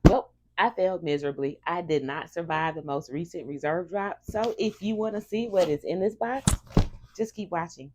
Well, I failed miserably. I did not survive the most recent reserve drop. So if you want to see what is in this box, just keep watching.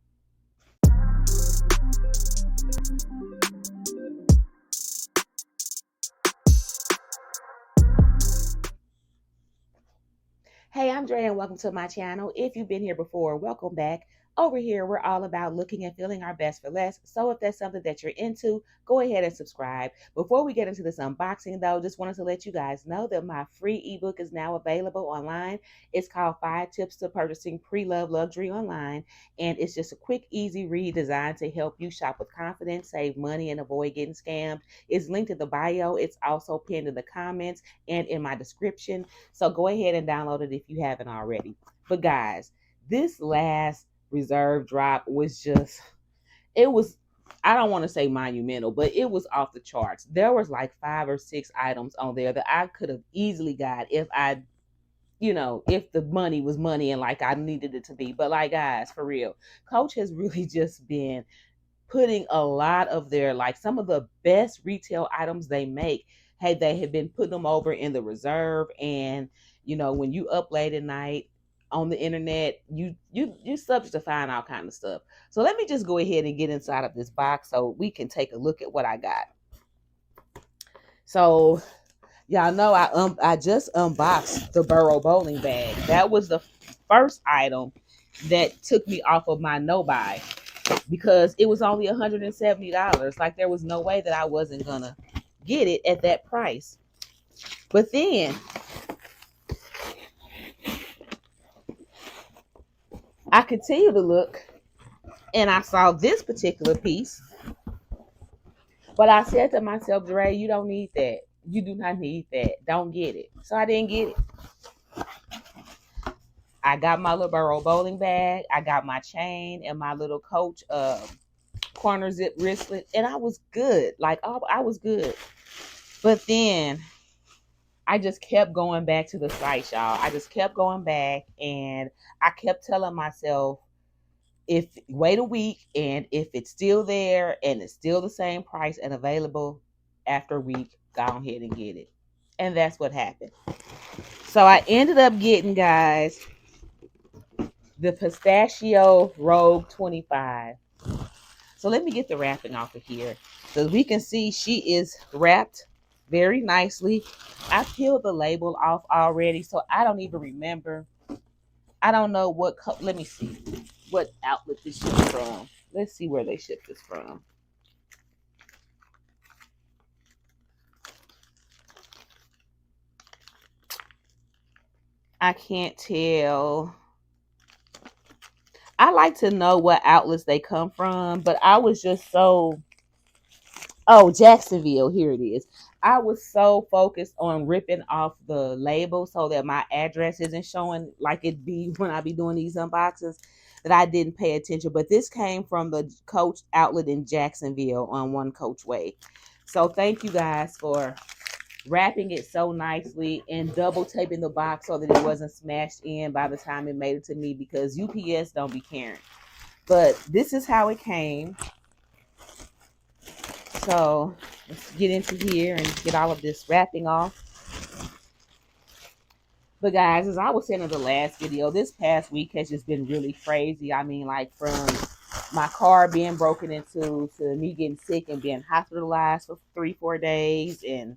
Hey, I'm Dre and welcome to my channel. If you've been here before, welcome back. Over here, we're all about looking and feeling our best for less. So if that's something that you're into, go ahead and subscribe. Before we get into this unboxing though, just wanted to let you guys know that my free ebook is now available online. It's called 5 Tips to Purchasing Pre-Love Luxury Online. And it's just a quick, easy read designed to help you shop with confidence, save money, and avoid getting scammed. It's linked in the bio. It's also pinned in the comments and in my description. So go ahead and download it if you haven't already. But guys, this last reserve drop was just, it was, I don't want to say monumental, but it was off the charts. There was like 5 or 6 items on there that I could have easily got if I, if the money was money and like I needed it to be. But like guys, for real, Coach has really just been putting a lot of their, like, some of the best retail items they make. Hey, they have been putting them over in the reserve. And when you up late at night on the internet, you subject to find all kind of stuff. So let me just go ahead and get inside of this box so we can take a look at what I got. So y'all know I just unboxed the Burrow bowling bag. That was the first item that took me off of my no buy, because it was only $170. Like, there was no way that I wasn't gonna get it at that price. But then I continued to look and I saw this particular piece. But I said to myself, Dre, you don't need that. You do not need that. Don't get it. So I didn't get it. I got my little Burrow bowling bag. I got my chain and my little Coach corner zip wristlet, and I was good. Like, I was good. But then I just kept going back to the site, y'all. I just kept going back, and I kept telling myself, if wait a week, and if it's still there and it's still the same price and available after a week, go ahead and get it. And that's what happened. So I ended up getting, guys, the pistachio Rogue 25. So let me get the wrapping off of here. So we can see she is wrapped very nicely. I peeled the label off already, so I don't even remember. I don't know what, let me see what outlet this shipped from. Let's see where they shipped this from. I can't tell. I like to know what outlets they come from, but I was just so, oh, Jacksonville, here it is. I was so focused on ripping off the label so that my address isn't showing like it be when I be doing these unboxings, that I didn't pay attention. But this came from the Coach outlet in Jacksonville on One Coach Way. So thank you guys for wrapping it so nicely and double taping the box so that it wasn't smashed in by the time it made it to me, because UPS don't be caring. But this is how it came. So let's get into here and get all of this wrapping off. But guys, as I was saying in the last video, this past week has just been really crazy. I mean, like, from my car being broken into to me getting sick and being hospitalized for 3-4 days, and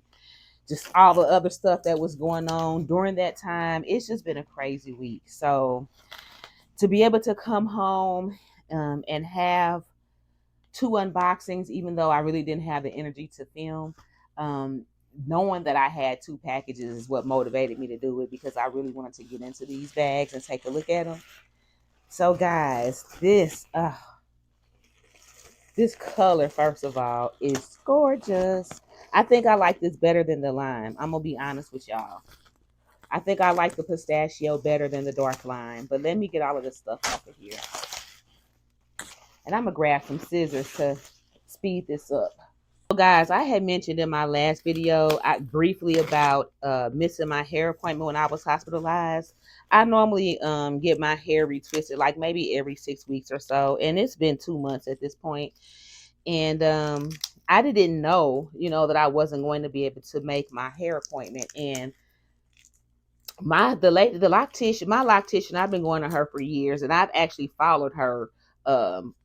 just all the other stuff that was going on during that time. It's just been a crazy week. So to be able to come home and have 2 unboxings, even though I really didn't have the energy to film, knowing that I had 2 packages is what motivated me to do it, because I really wanted to get into these bags and take a look at them. So guys, this color, first of all, is gorgeous. I think I like this better than the lime. I'm gonna be honest with y'all. I think I like the pistachio better than the dark lime. But let me get all of this stuff off of here. And I'm gonna grab some scissors to speed this up. So guys, I had mentioned in my last video briefly about missing my hair appointment when I was hospitalized. I normally get my hair retwisted like maybe every 6 weeks or so, and it's been 2 months at this point. And I didn't know, that I wasn't going to be able to make my hair appointment. And my loctician, I've been going to her for years, and I've actually followed her.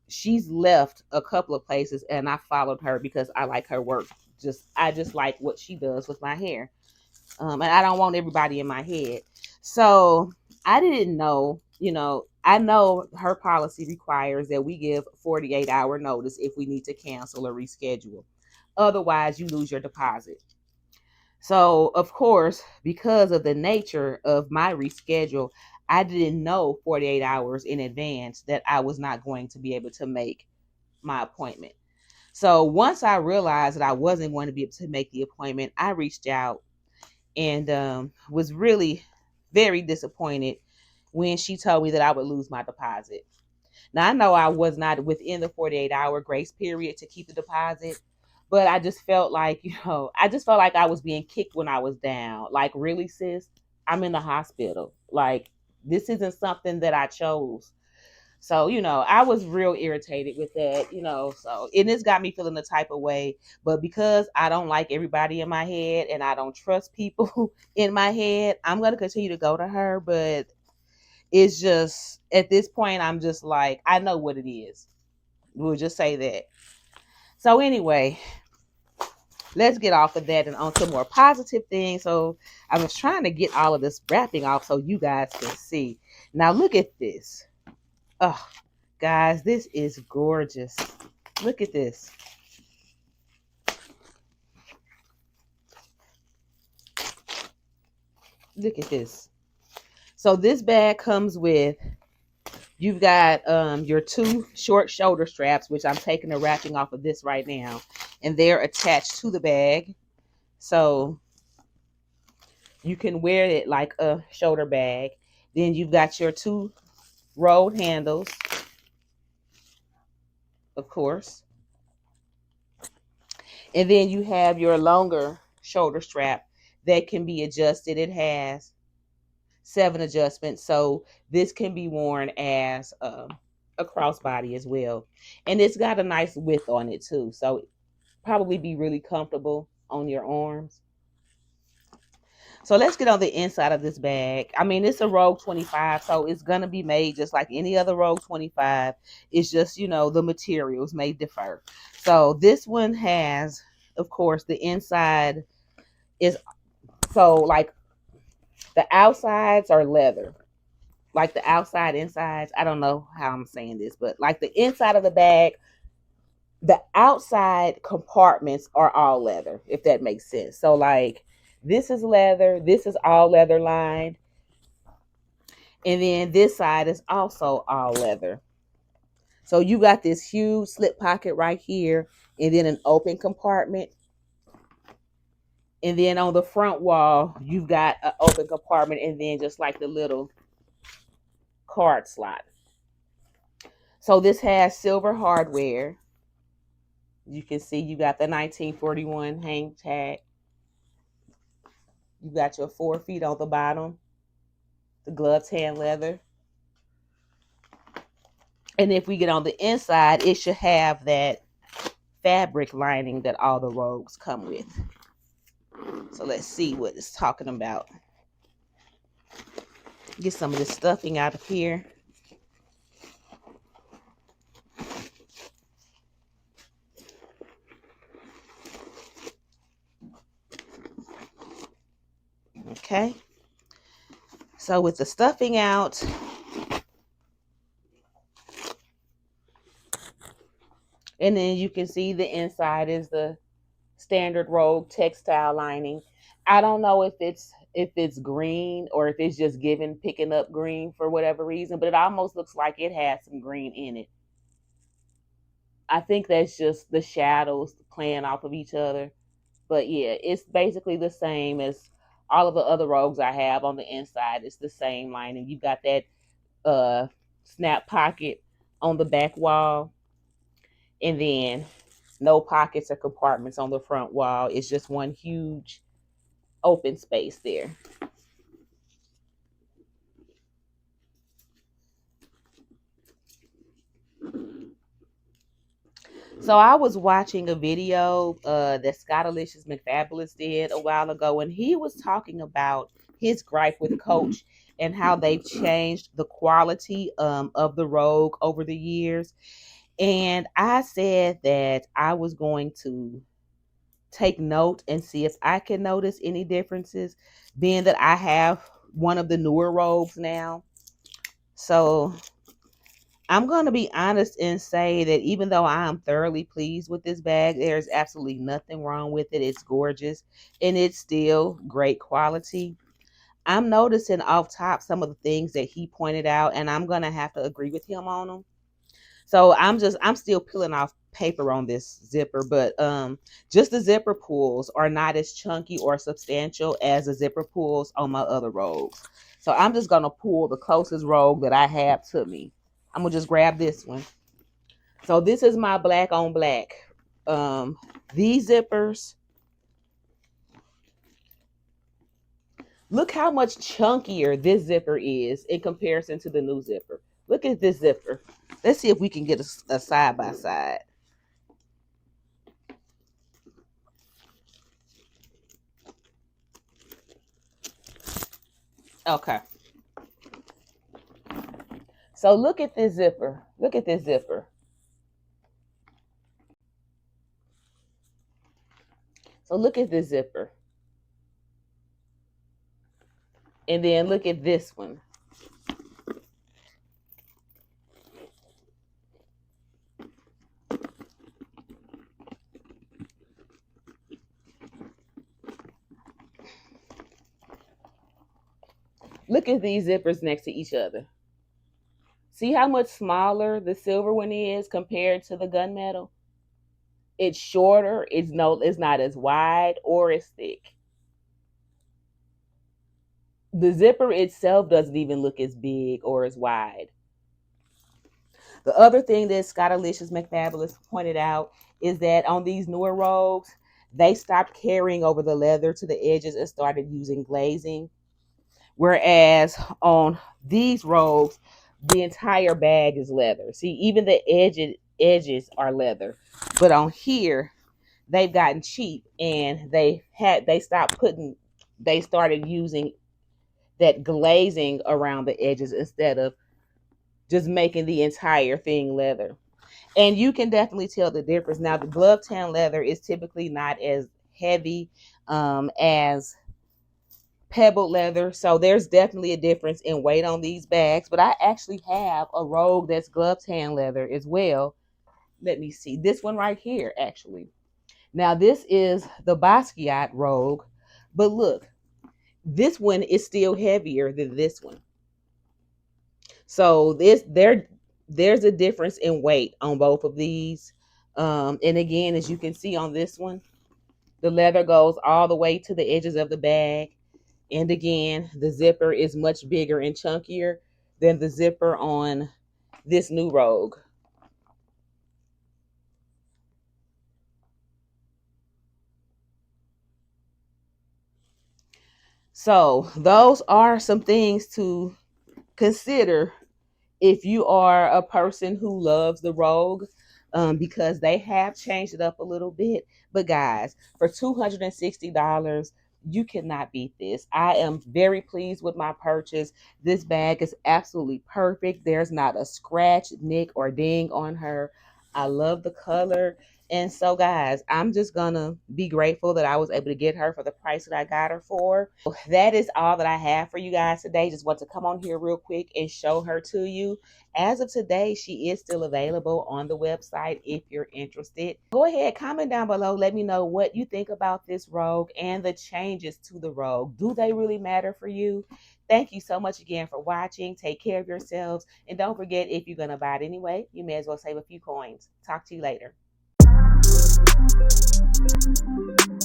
She's left a couple of places, and I followed her because I like her work. I just like what she does with my hair. And I don't want everybody in my head. So I didn't know, I know her policy requires that we give 48-hour notice if we need to cancel or reschedule. Otherwise, you lose your deposit. So, of course, because of the nature of my reschedule, I didn't know 48 hours in advance that I was not going to be able to make my appointment. So, once I realized that I wasn't going to be able to make the appointment, I reached out and was really very disappointed when she told me that I would lose my deposit. Now, I know I was not within the 48-hour grace period to keep the deposit, but I just felt like, I was being kicked when I was down. Like, really, sis? I'm in the hospital. Like, this isn't something that I chose. So, I was real irritated with that, and this got me feeling the type of way. But because I don't like everybody in my head and I don't trust people in my head, I'm going to continue to go to her. But it's just, at this point, I'm just like, I know what it is. We'll just say that. So, anyway, let's get off of that and on to more positive things. So, I was trying to get all of this wrapping off so you guys can see. Now, look at this. Oh, guys, this is gorgeous. Look at this. Look at this. So this bag comes with, you've got your two short shoulder straps, which I'm taking the wrapping off of this right now, and they're attached to the bag. So you can wear it like a shoulder bag. Then you've got your two rolled handles, of course. And then you have your longer shoulder strap that can be adjusted. It has 7 adjustments. So this can be worn as a crossbody as well. And it's got a nice width on it too. So probably be really comfortable on your arms. So let's get on the inside of this bag. I mean, it's a Rogue 25, so it's going to be made just like any other Rogue 25. It's just, the materials may differ. So this one has, of course, the inside is, so like the outsides are leather. Like the outside insides. I don't know how I'm saying this, but like the inside of the bag, the outside compartments are all leather, if that makes sense. So like this is leather, this is all leather lined, and then this side is also all leather. So you got this huge slip pocket right here, and then an open compartment. And then on the front wall, you've got an open compartment, and then just like the little card slot. So this has silver hardware. You can see you got the 1941 hang tag. You got your 4 feet on the bottom. The glove tan leather. And if we get on the inside, it should have that fabric lining that all the Rogues come with. So let's see what it's talking about. Get some of this stuffing out of here. Okay. So with the stuffing out, and then you can see the inside is the standard Rogue textile lining. I don't know if it's green or if it's just picking up green for whatever reason, but it almost looks like it has some green in it. I think that's just the shadows playing off of each other. But yeah, it's basically the same as all of the other Rogues I have on the inside. It's the same lining. You got that snap pocket on the back wall, and then no pockets or compartments on the front wall. It's just one huge open space there. So I was watching a video that Scottalicious McFabulous did a while ago, and he was talking about his gripe with Coach and how they've changed the quality of the Rogue over the years. And I said that I was going to take note and see if I can notice any differences, being that I have one of the newer Rogues now. So I'm going to be honest and say that even though I am thoroughly pleased with this bag, there's absolutely nothing wrong with it. It's gorgeous and it's still great quality. I'm noticing off top some of the things that he pointed out, and I'm going to have to agree with him on them. So I'm still peeling off paper on this zipper, but just the zipper pulls are not as chunky or substantial as the zipper pulls on my other rogues. So I'm just going to pull the closest rogue that I have to me. I'm gonna just grab this one. So this is my black on black. These zippers, look how much chunkier this zipper is in comparison to the new zipper. Look at this zipper. Let's see if we can get a side by side. Okay. So look at this zipper. Look at this zipper. So look at this zipper. And then look at this one. Look at these zippers next to each other. See how much smaller the silver one is compared to the gunmetal? It's shorter, it's not as wide or as thick. The zipper itself doesn't even look as big or as wide. The other thing that Scottalicious McFabulous pointed out is that on these newer rogues, they stopped carrying over the leather to the edges and started using glazing. Whereas on these rogues, the entire bag is leather. See, even the edges are leather. But on here, they've gotten cheap and they started using that glazing around the edges instead of just making the entire thing leather. And you can definitely tell the difference. Now, the glove tan leather is typically not as heavy as pebbled leather. So there's definitely a difference in weight on these bags. But I actually have a Rogue that's glove tan leather as well. Let me see. This one right here, actually. Now, this is the Basquiat Rogue. But look, this one is still heavier than this one. So there's a difference in weight on both of these. And again, as you can see on this one, the leather goes all the way to the edges of the bag. And again, the zipper is much bigger and chunkier than the zipper on this new Rogue. So those are some things to consider if you are a person who loves the Rogue, because they have changed it up a little bit. But guys, for $260, you cannot beat this. I am very pleased with my purchase. This bag is absolutely perfect. There's not a scratch, nick, or ding on her. I love the color. And so, guys, I'm just going to be grateful that I was able to get her for the price that I got her for. That is all that I have for you guys today. Just want to come on here real quick and show her to you. As of today, she is still available on the website if you're interested. Go ahead, comment down below. Let me know what you think about this Rogue and the changes to the Rogue. Do they really matter for you? Thank you so much again for watching. Take care of yourselves. And don't forget, if you're going to buy it anyway, you may as well save a few coins. Talk to you later.